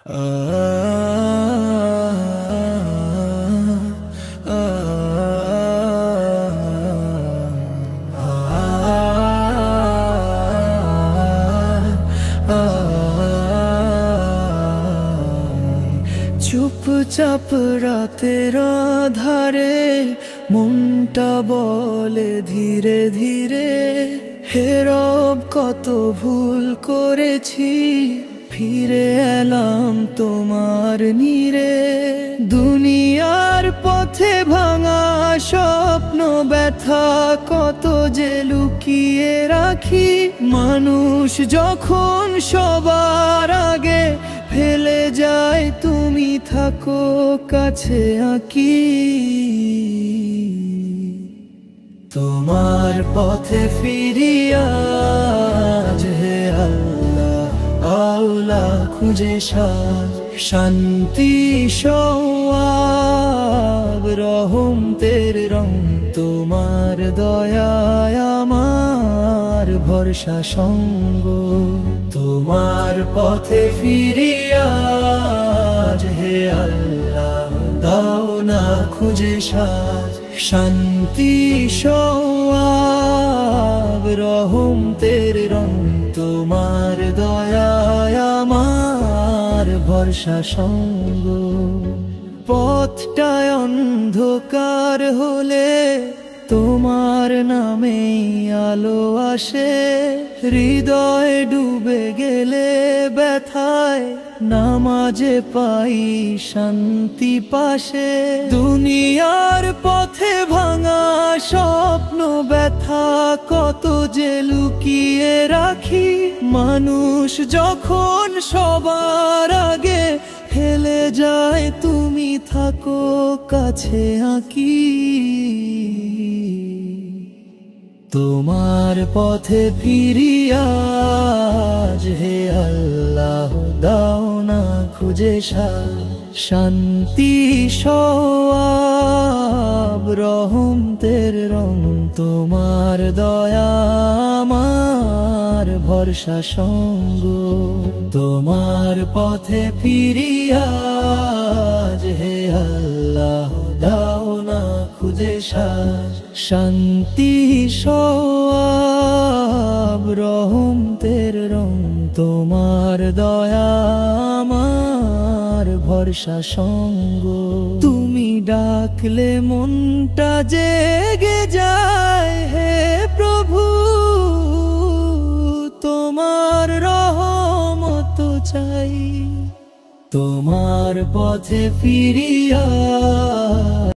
চুপচাপ রাতের আধারে মনটা বলে ধীরে ধীরে, হে রব কত ভুল করেছি, ফিরে এলাম তোমার নীড়ে। দুনিয়ার পথে ভাঙা স্বপ্ন ব্যথা কত যে লুকিয়ে রাখি, মানুষ যখন সবার আগে ফেলে যায় তুমি থাকো কাছে আঁকি। তোমার পথে ফিরিয়া আজ হে আল্লাহ আওলা খুঁজে শান্তি সওয়াব রহমতের রং, তোমার দয়ায় আমার ভরসা সঙ্গ। তোমার পথে ফিরিয়া আজ হে আল্লাহ দাও না খুঁজে শান্তি সওয়াব রহমতের রং, তোমার দয়ায় আমার ভরসা সঙ্গ। পথটায় অন্ধকার হলে তোমার নামেই আলো আসে, হৃদয় ডুবে গেলে ব্যথায় নামাজে পাই শান্তি পাশে। দুনিয়ার পথে ভাঙা স্বপ্ন ব্যথা কত যে লুকিয়ে রাখি, মানুষ যখন সবার আগে ফেলে যায় তুমি থাকো কাছে আঁকি। তোমার পথে ফিরিয়া আজ হে আল্লাহ দাও না খুঁজে শান্তি সওয়াব রহমতের রং, তোমার দয়া আমার ভরসা সঙ্গ। তোমার পথে ফিরিয়া আজ হে আল্লাহ দাও না খুঁজে শান্তি সওয়াব রহমতের রং, তোমার দয়া আমার ভরসা সঙ্গ। তুমি ডাকলে মনটা জেগে যায় হে প্রভু, তোমার রহমত চাই। তোমার পথে ফিরিয়া